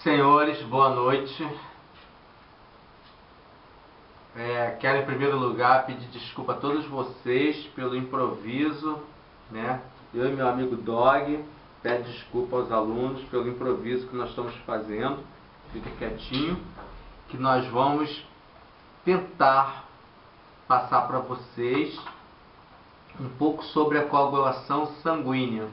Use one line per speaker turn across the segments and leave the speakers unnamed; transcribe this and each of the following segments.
Senhores, boa noite. Quero em primeiro lugar pedir desculpa a todos vocês pelo improviso, né? Eu e meu amigo Dog pede desculpa aos alunos pelo improviso que nós estamos fazendo. Fica quietinho, que nós vamos tentar passar para vocês um pouco sobre a coagulação sanguínea.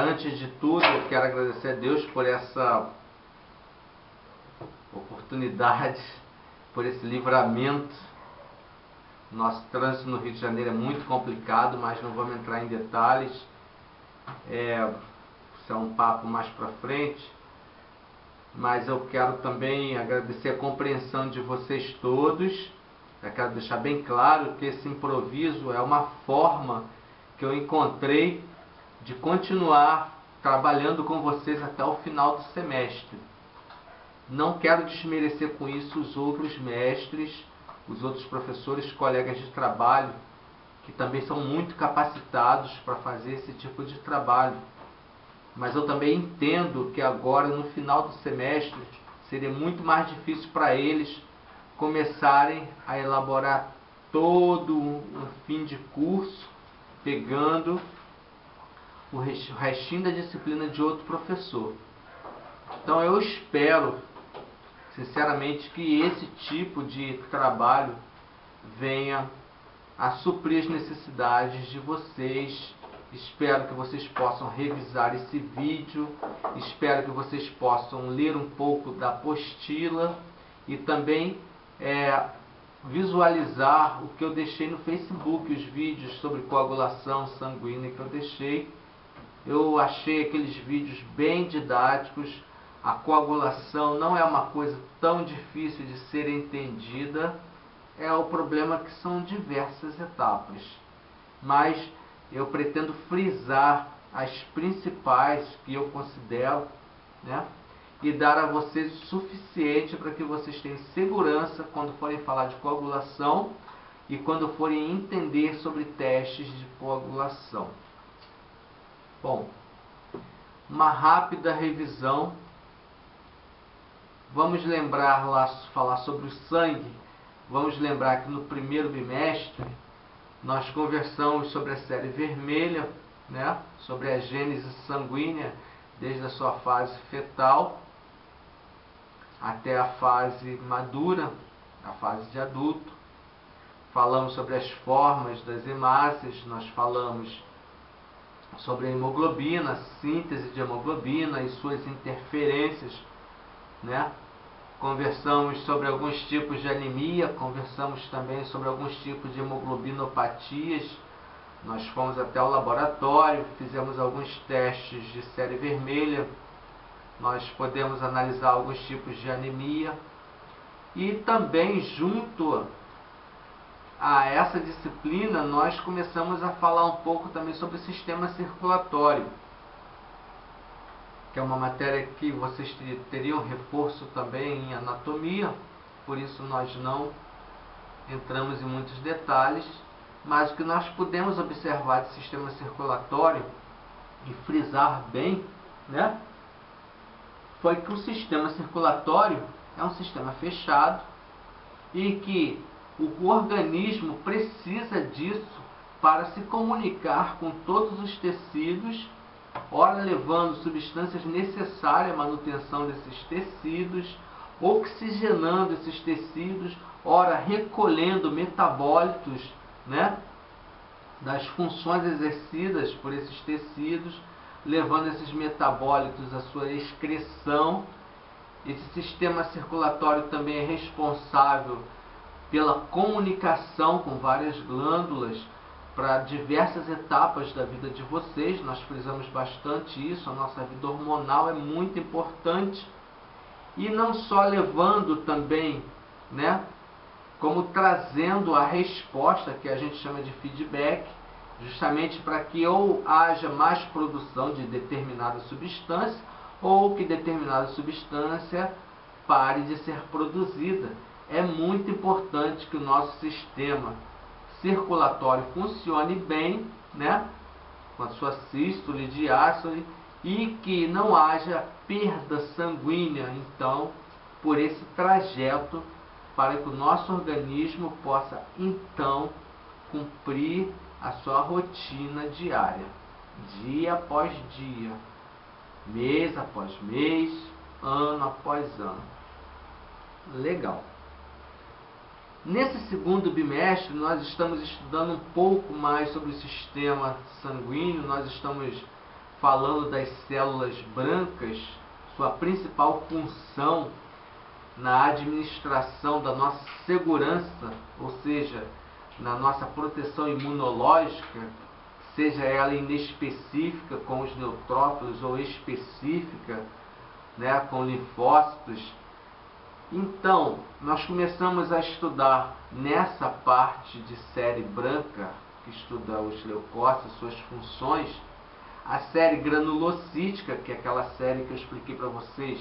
Antes de tudo, eu quero agradecer a Deus por essa oportunidade, por esse livramento. Nosso trânsito no Rio de Janeiro é muito complicado, mas não vamos entrar em detalhes. Isso é um papo mais para frente. Mas eu quero também agradecer a compreensão de vocês todos. Eu quero deixar bem claro que esse improviso é uma forma que eu encontrei de continuar trabalhando com vocês até o final do semestre. Não quero desmerecer com isso os outros mestres, os outros professores, colegas de trabalho, que também são muito capacitados para fazer esse tipo de trabalho. Mas eu também entendo que agora, no final do semestre, seria muito mais difícil para eles começarem a elaborar todo um fim de curso, pegando o restinho da disciplina de outro professor. Então eu espero, sinceramente, que esse tipo de trabalho venha a suprir as necessidades de vocês. Espero que vocês possam revisar esse vídeo, espero que vocês possam ler um pouco da apostila e também visualizar o que eu deixei no Facebook, os vídeos sobre coagulação sanguínea que eu deixei. Eu achei aqueles vídeos bem didáticos. A coagulação não é uma coisa tão difícil de ser entendida. O problema que são diversas etapas. Mas eu pretendo frisar as principais que eu considero, né? E dar a vocês o suficiente para que vocês tenham segurança quando forem falar de coagulação e quando forem entender sobre testes de coagulação. Bom, uma rápida revisão. Vamos lembrar lá, falar sobre o sangue. Vamos lembrar que no primeiro bimestre nós conversamos sobre a série vermelha, né? Sobre a gênese sanguínea, desde a sua fase fetal até a fase madura, a fase de adulto. Falamos sobre as formas das hemácias, nós falamos sobre a hemoglobina, a síntese de hemoglobina e suas interferências, né? Conversamos sobre alguns tipos de anemia, conversamos também sobre alguns tipos de hemoglobinopatias. Nós fomos até o laboratório, fizemos alguns testes de série vermelha. Nós podemos analisar alguns tipos de anemia. E também, junto a essa disciplina, nós começamos a falar um pouco também sobre o sistema circulatório, que é uma matéria que vocês teriam reforço também em anatomia, por isso nós não entramos em muitos detalhes, mas o que nós podemos observar do sistema circulatório e frisar bem, né, foi que o sistema circulatório é um sistema fechado e que o organismo precisa disso para se comunicar com todos os tecidos, ora levando substâncias necessárias à manutenção desses tecidos, oxigenando esses tecidos, ora recolhendo metabólitos, né, das funções exercidas por esses tecidos, levando esses metabólitos à sua excreção. Esse sistema circulatório também é responsável pela comunicação com várias glândulas para diversas etapas da vida de vocês. Nós frisamos bastante isso. A nossa vida hormonal é muito importante. E não só levando também, né, como trazendo a resposta, que a gente chama de feedback, justamente para que ou haja mais produção de determinada substância, ou que determinada substância pare de ser produzida. É muito importante que o nosso sistema circulatório funcione bem, né, com a sua sístole e diástole, e que não haja perda sanguínea, então, por esse trajeto, para que o nosso organismo possa, então, cumprir a sua rotina diária, dia após dia, mês após mês, ano após ano. Legal. Nesse segundo bimestre, nós estamos estudando um pouco mais sobre o sistema sanguíneo, nós estamos falando das células brancas, sua principal função na administração da nossa segurança, ou seja, na nossa proteção imunológica, seja ela inespecífica com os neutrófilos ou específica, né, com linfócitos. Então, nós começamos a estudar nessa parte de série branca, que estuda os leucócitos, suas funções, a série granulocítica, que é aquela série que eu expliquei para vocês,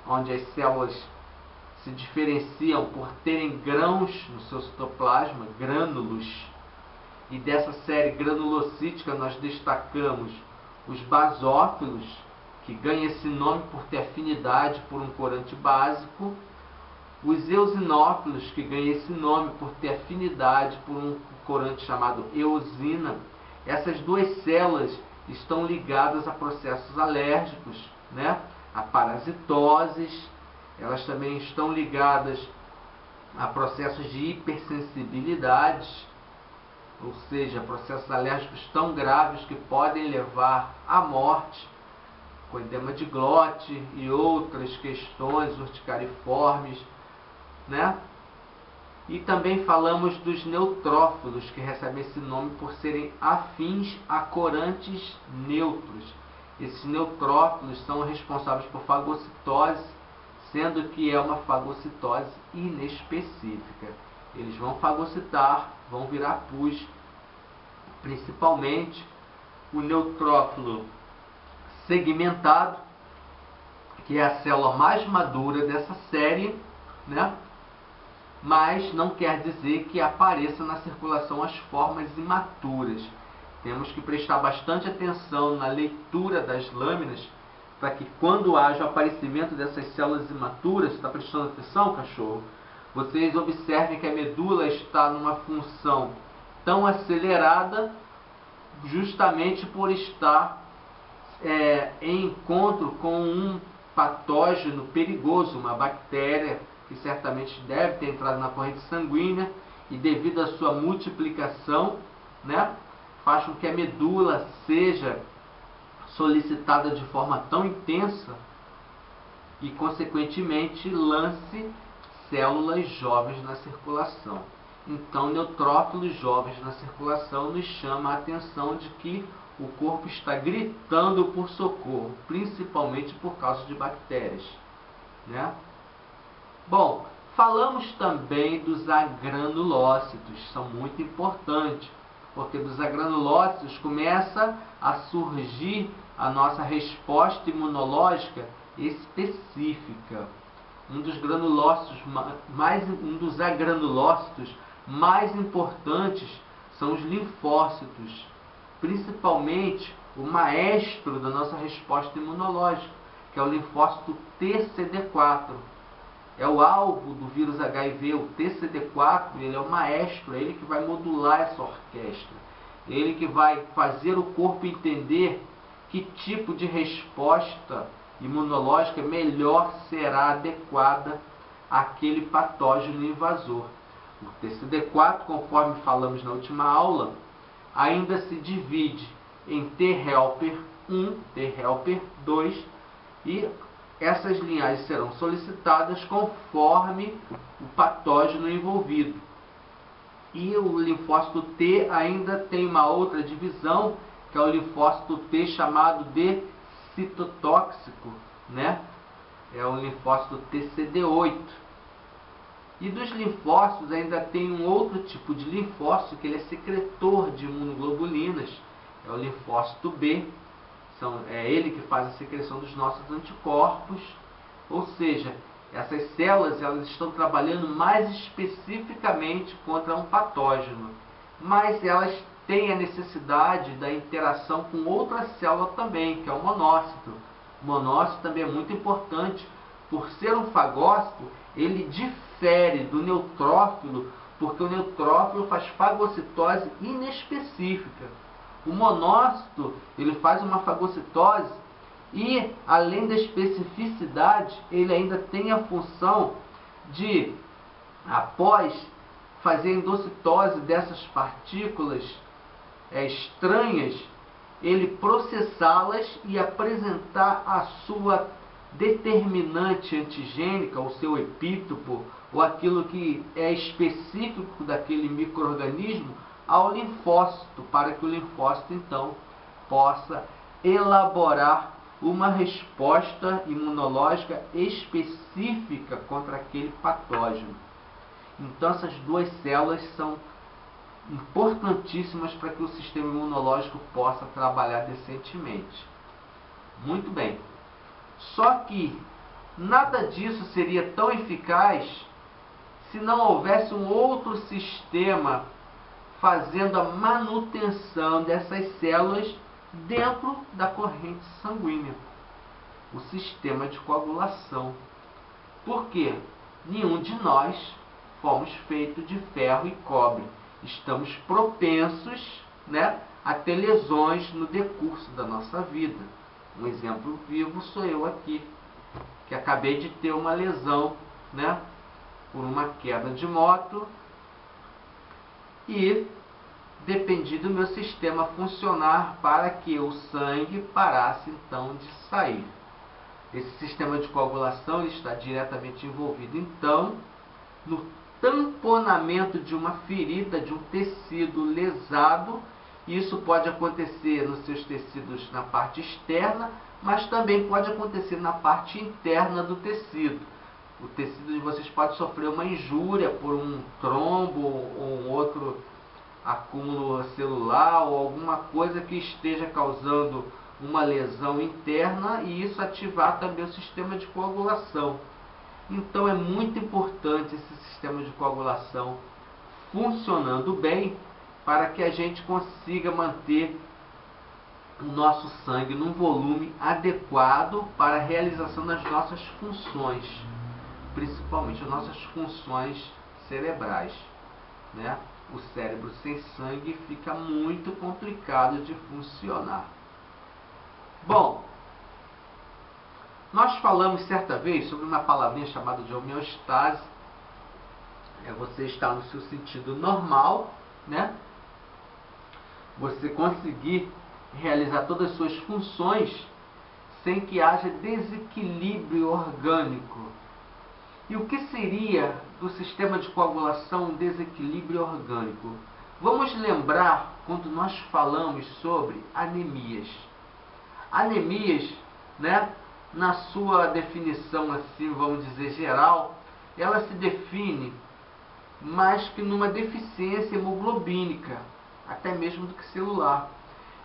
onde as células se diferenciam por terem grãos no seu citoplasma, grânulos. E dessa série granulocítica nós destacamos os basófilos, que ganha esse nome por ter afinidade por um corante básico, os eosinófilos, que ganha esse nome por ter afinidade por um corante chamado eosina. Essas duas células estão ligadas a processos alérgicos, né? A parasitoses, elas também estão ligadas a processos de hipersensibilidade, ou seja, processos alérgicos tão graves que podem levar à morte, com edema de glote e outras questões urticariformes, né? E também falamos dos neutrófilos, que recebem esse nome por serem afins a corantes neutros. Esses neutrófilos são responsáveis por fagocitose, sendo que é uma fagocitose inespecífica. Eles vão fagocitar, vão virar pus, principalmente o neutrófilo segmentado, que é a célula mais madura dessa série, né? Mas não quer dizer que apareça na circulação as formas imaturas. Temos que prestar bastante atenção na leitura das lâminas, para que quando haja o aparecimento dessas células imaturas, está prestando atenção, cachorro? Vocês observem que a medula está numa função tão acelerada, justamente por estar em encontro com um patógeno perigoso, uma bactéria que certamente deve ter entrado na corrente sanguínea e, devido à sua multiplicação, né, faz com que a medula seja solicitada de forma tão intensa e, consequentemente, lance células jovens na circulação. Então, neutrófilos jovens na circulação nos chama a atenção de que o corpo está gritando por socorro, principalmente por causa de bactérias, né? Bom, falamos também dos agranulócitos, são muito importantes, porque dos agranulócitos começa a surgir a nossa resposta imunológica específica. Um dos agranulócitos mais importantes são os linfócitos, principalmente o maestro da nossa resposta imunológica, que é o linfócito TCD4. É o alvo do vírus HIV, o TCD4, ele é o maestro, é ele que vai modular essa orquestra. Ele que vai fazer o corpo entender que tipo de resposta imunológica melhor será adequada àquele patógeno invasor. O TCD4, conforme falamos na última aula, ainda se divide em T helper 1, T helper 2, e essas linhagens serão solicitadas conforme o patógeno envolvido. E o linfócito T ainda tem uma outra divisão, que é o linfócito T chamado de citotóxico, né? É o linfócito TCD8. E dos linfócitos ainda tem um outro tipo de linfócito, que ele é secretor de imunoglobulinas, é o linfócito B. É ele que faz a secreção dos nossos anticorpos, ou seja, essas células elas estão trabalhando mais especificamente contra um patógeno, mas elas tem a necessidade da interação com outra célula também, que é o monócito. O monócito também é muito importante. Por ser um fagócito, ele difere do neutrófilo, porque o neutrófilo faz fagocitose inespecífica. O monócito, ele faz uma fagocitose e, além da especificidade, ele ainda tem a função de, após fazer a endocitose dessas partículas estranhas, ele processá-las e apresentar a sua determinante antigênica, o seu epítopo, ou aquilo que é específico daquele micro-organismo, ao linfócito, para que o linfócito, então, possa elaborar uma resposta imunológica específica contra aquele patógeno. Então, essas duas células são importantíssimas para que o sistema imunológico possa trabalhar decentemente. Muito bem. Só que nada disso seria tão eficaz se não houvesse um outro sistema fazendo a manutenção dessas células dentro da corrente sanguínea. O sistema de coagulação. Por quê? Nenhum de nós fomos feitos de ferro e cobre. Estamos propensos, a ter lesões no decurso da nossa vida. Um exemplo vivo sou eu aqui, que acabei de ter uma lesão, por uma queda de moto, e dependi do meu sistema funcionar para que o sangue parasse então de sair. Esse sistema de coagulação está diretamente envolvido então no tamponamento de uma ferida, de um tecido lesado. Isso pode acontecer nos seus tecidos na parte externa, mas também pode acontecer na parte interna do tecido. O tecido de vocês pode sofrer uma injúria por um trombo ou um outro acúmulo celular ou alguma coisa que esteja causando uma lesão interna e isso ativar também o sistema de coagulação. Então é muito importante esse sistema de coagulação funcionando bem para que a gente consiga manter o nosso sangue num volume adequado para a realização das nossas funções, principalmente as nossas funções cerebrais, O cérebro sem sangue fica muito complicado de funcionar. Bom, nós falamos certa vez sobre uma palavrinha chamada de homeostase. Você está no seu sentido normal, Você conseguir realizar todas as suas funções sem que haja desequilíbrio orgânico. E o que seria do sistema de coagulação um desequilíbrio orgânico? Vamos lembrar quando nós falamos sobre anemias. Anemias, na sua definição assim, vamos dizer, geral, ela se define mais que numa deficiência hemoglobínica, até mesmo do que celular.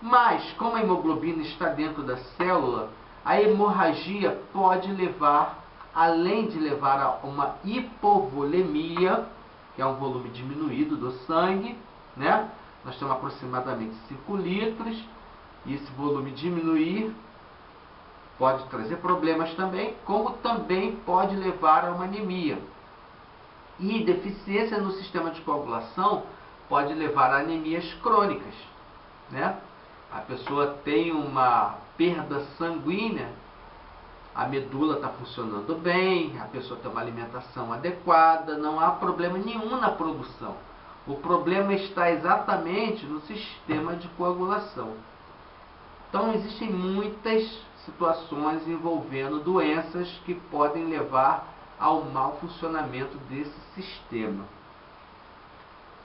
Mas, como a hemoglobina está dentro da célula, a hemorragia pode levar, além de levar a uma hipovolemia, que é um volume diminuído do sangue, Nós temos aproximadamente 5 litros, e esse volume diminuir pode trazer problemas também, como também pode levar a uma anemia. E deficiência no sistema de coagulação pode levar a anemias crônicas, A pessoa tem uma perda sanguínea, a medula está funcionando bem, a pessoa tem uma alimentação adequada, não há problema nenhum na produção. O problema está exatamente no sistema de coagulação. Então, existem muitas situações envolvendo doenças que podem levar ao mau funcionamento desse sistema.